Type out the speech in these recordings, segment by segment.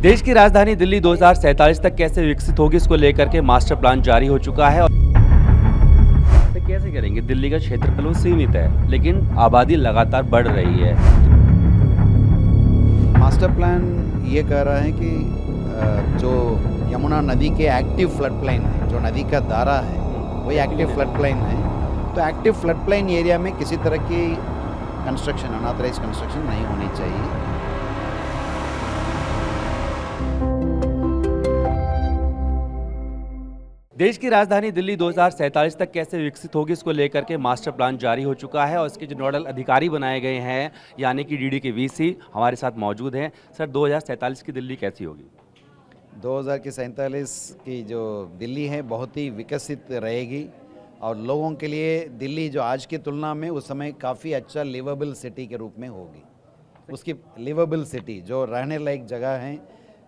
देश की राजधानी दिल्ली 2047 तक कैसे विकसित होगी, इसको लेकर के मास्टर प्लान जारी हो चुका है। तो कैसे करेंगे? दिल्ली का क्षेत्रफल वो सीमित है, लेकिन आबादी लगातार बढ़ रही है। मास्टर प्लान ये कह रहा है कि जो यमुना नदी के एक्टिव फ्लड प्लेन है, जो नदी का दारा है, वही एक्टिव फ्लड प्लेन है। तो एक्टिव फ्लड प्लेन एरिया में किसी तरह की कंस्ट्रक्शन, अनऑथराइज कंस्ट्रक्शन नहीं होनी चाहिए। देश की राजधानी दिल्ली 2047 तक कैसे विकसित होगी, इसको लेकर के मास्टर प्लान जारी हो चुका है और इसके जो नोडल अधिकारी बनाए गए हैं यानी कि डीडी के वीसी हमारे साथ मौजूद हैं। सर, 2047 की दिल्ली कैसी होगी? 2047 की जो दिल्ली है बहुत ही विकसित रहेगी और लोगों के लिए दिल्ली जो आज की तुलना में उस समय काफ़ी अच्छा लिवेबल सिटी के रूप में होगी। उसकी लिवेबल सिटी जो रहने लायक जगह है,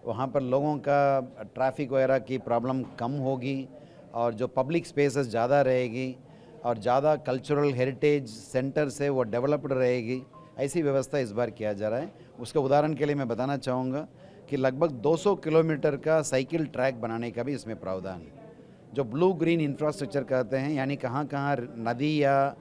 वहाँ पर लोगों का ट्रैफिक वगैरह की प्रॉब्लम कम होगी और जो पब्लिक स्पेसेस ज़्यादा रहेगी और ज़्यादा कल्चरल हेरिटेज सेंटर से वो डेवलप्ड रहेगी। ऐसी व्यवस्था इस बार किया जा रहा है। उसका उदाहरण के लिए मैं बताना चाहूँगा कि लगभग 200 किलोमीटर का साइकिल ट्रैक बनाने का भी इसमें प्रावधान है। जो ब्लू ग्रीन इंफ्रास्ट्रक्चर कहते हैं, यानी कहाँ कहाँ नदी या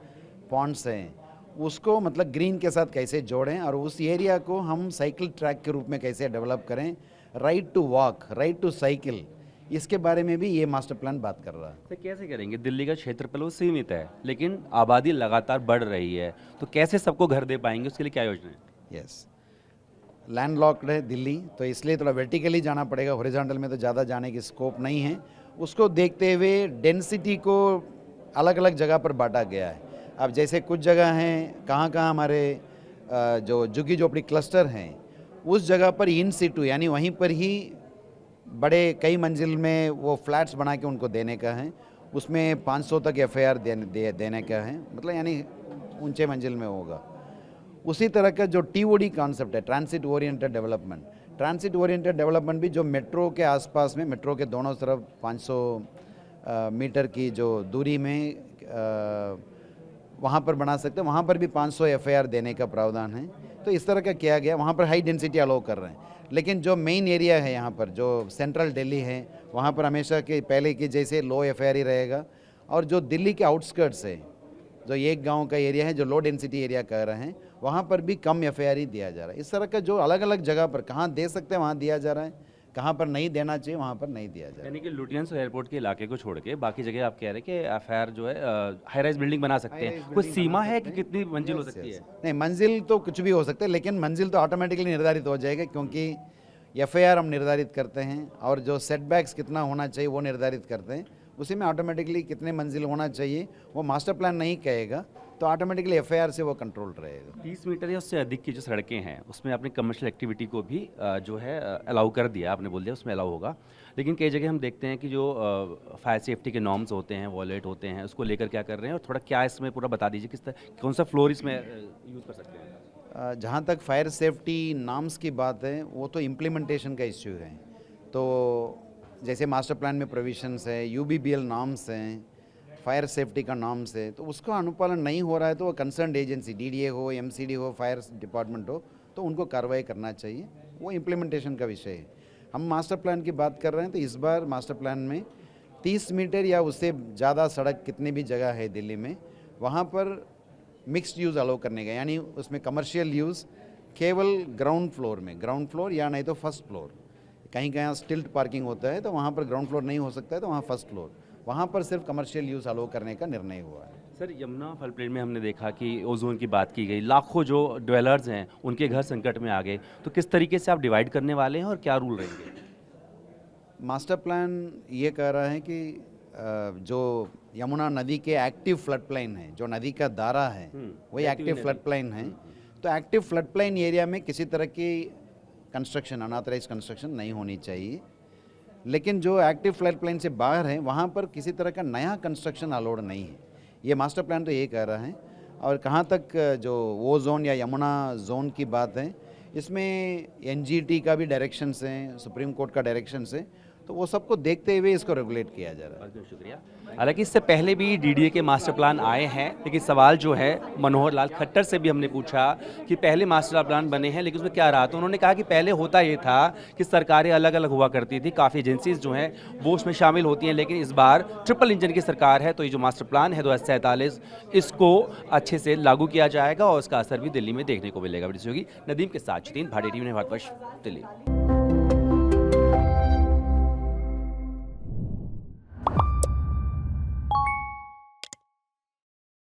पॉन्ड्स हैं, उसको मतलब ग्रीन के साथ कैसे जोड़ें और उस एरिया को हम साइकिल ट्रैक के रूप में कैसे डेवलप करें। Right to walk, right to cycle, इसके बारे में भी ये मास्टर प्लान बात कर रहा है। तो कैसे करेंगे? दिल्ली का क्षेत्रफल वो सीमित है, लेकिन आबादी लगातार बढ़ रही है, तो कैसे सबको घर दे पाएंगे? उसके लिए क्या योजना है? यस, लैंड लॉक्ड है दिल्ली, तो इसलिए थोड़ा वर्टिकली जाना पड़ेगा। हॉरिजॉन्टल में तो ज़्यादा जाने की स्कोप नहीं है। उसको देखते हुए डेंसिटी को अलग अलग जगह पर बांटा गया है। अब जैसे कुछ जगह हैं, कहाँ कहाँ हमारे जो झुग्गी झोपड़ी क्लस्टर हैं, उस जगह पर इन सिटू यानी वहीं पर ही बड़े कई मंजिल में वो फ्लैट्स बना के उनको देने का है। उसमें 500 तक एफआईआर देने का है, मतलब यानी ऊंचे मंजिल में होगा। उसी तरह का जो टीओडी कॉन्सेप्ट है, transit oriented development, transit oriented development भी जो मेट्रो के आसपास में, मेट्रो के दोनों तरफ 500 मीटर की जो दूरी में वहाँ पर बना सकते हैं। वहाँ पर भी 500 एफआईआर देने का प्रावधान है। तो इस तरह का किया गया। वहाँ पर हाई डेंसिटी अलाउ कर रहे हैं, लेकिन जो मेन एरिया है यहाँ पर जो सेंट्रल दिल्ली है, वहाँ पर हमेशा के पहले की जैसे लो एफआईआर ही रहेगा। और जो दिल्ली के आउटस्कर्ट्स है, जो एक गांव का एरिया है, जो लो डेंसिटी एरिया कह रहे हैं, वहाँ पर भी कम एफआईआर ही दिया जा रहा है। इस तरह का जो अलग अलग जगह पर कहाँ दे सकते हैं वहाँ दिया जा रहा है, कहाँ पर नहीं देना चाहिए वहाँ पर नहीं दिया जा रहा है। यानी कि लुटियंस और एयरपोर्ट के इलाके को छोड़ के बाकी जगह आप कह रहे हैं कि एफआईआर जो है हाई राइज बिल्डिंग बना सकते हैं। कोई सीमा है कि कितनी मंजिल हो सकती है? नहीं, मंजिल तो कुछ भी हो सकता है, लेकिन मंजिल तो ऑटोमेटिकली निर्धारित हो जाएगा, क्योंकि एफआईआर हम निर्धारित करते हैं और जो सेटबैक्स कितना होना चाहिए वो निर्धारित करते हैं। उसी में ऑटोमेटिकली कितने मंजिल होना चाहिए वो मास्टर प्लान नहीं कहेगा, तो ऑटोमेटिकली एफआईआर से वो कंट्रोल रहेगा। 30 मीटर या उससे अधिक की जो सड़कें हैं उसमें आपने कमर्शियल एक्टिविटी को भी जो है अलाउ कर दिया, आपने बोल दिया उसमें अलाउ होगा। लेकिन कई जगह हम देखते हैं कि जो फायर सेफ्टी के नॉर्म्स होते हैं, वॉयलेट होते हैं, उसको लेकर क्या कर रहे हैं और थोड़ा क्या इसमें पूरा बता दीजिए, किस तरह कौन सा फ्लोर इसमें यूज़ कर सकते हैं? जहाँ तक फायर सेफ्टी नॉर्म्स की बात है, वो तो इम्प्लीमेंटेशन का इश्यू है। तो जैसे मास्टर प्लान में प्रोविजंस है, यूबीबीएल नॉर्म्स हैं, फायर सेफ्टी का नॉर्म्स है, तो उसका अनुपालन नहीं हो रहा है तो वो कंसर्न एजेंसी डीडीए हो, एमसीडी हो, फायर डिपार्टमेंट हो, तो उनको कार्रवाई करना चाहिए। वो इम्प्लीमेंटेशन का विषय है। हम मास्टर प्लान की बात कर रहे हैं, तो इस बार मास्टर प्लान में 30 मीटर या उससे ज़्यादा सड़क कितनी भी जगह है दिल्ली में, वहाँ पर मिक्स्ड यूज़ अलाउ करने का, यानी उसमें कमर्शियल यूज़ केवल ग्राउंड फ्लोर में, ग्राउंड फ्लोर या नहीं तो फर्स्ट फ्लोर। कहीं कहीं स्टिल्ट पार्किंग होता है तो वहाँ पर ग्राउंड फ्लोर नहीं हो सकता है, तो वहाँ फर्स्ट फ्लोर, वहाँ पर सिर्फ कमर्शियल यूज़ अलाउ करने का निर्णय हुआ है। सर, यमुना फ्लड प्लेन में हमने देखा कि ओजोन की बात की गई, लाखों जो ड्वेलर्स हैं उनके घर संकट में आ गए, तो किस तरीके से आप डिवाइड करने वाले हैं और क्या रूल रहेंगे? मास्टर प्लान ये कह रहा है कि जो यमुना नदी के एक्टिव फ्लड प्लेन है, जो नदी का दारा है, वही एक्टिव फ्लड प्लेन है। तो एक्टिव फ्लड प्लेन एरिया में किसी तरह की कंस्ट्रक्शन, अनऑथराइज कंस्ट्रक्शन नहीं होनी चाहिए। लेकिन जो एक्टिव फ्लड प्लेन से बाहर है, वहाँ पर किसी तरह का नया कंस्ट्रक्शन अलाउड नहीं है। ये मास्टर प्लान तो ये कह रहा है। और कहाँ तक जो वो जोन या यमुना जोन की बात है, इसमें एनजीटी का भी डायरेक्शंस हैं, सुप्रीम कोर्ट का डायरेक्शंस है। तो वो सबको देखते हुए इसको रेगुलेट किया जा रहा है। बहुत बहुत शुक्रिया। हालांकि इससे पहले भी डीडीए के मास्टर प्लान आए हैं, लेकिन सवाल जो है मनोहर लाल खट्टर से भी हमने पूछा कि पहले मास्टर प्लान बने हैं लेकिन उसमें क्या रहा, तो उन्होंने कहा कि पहले होता ये था कि सरकारें अलग अलग हुआ करती थी, काफ़ी एजेंसीज जो हैं वो उसमें शामिल होती हैं, लेकिन इस बार ट्रिपल इंजन की सरकार है तो ये जो मास्टर प्लान है 2047 इसको अच्छे से लागू किया जाएगा और उसका असर भी दिल्ली में देखने को मिलेगा। वीडियो नदीम के साथ भारतीय टीवी ने भारतवर्ष दिल्ली।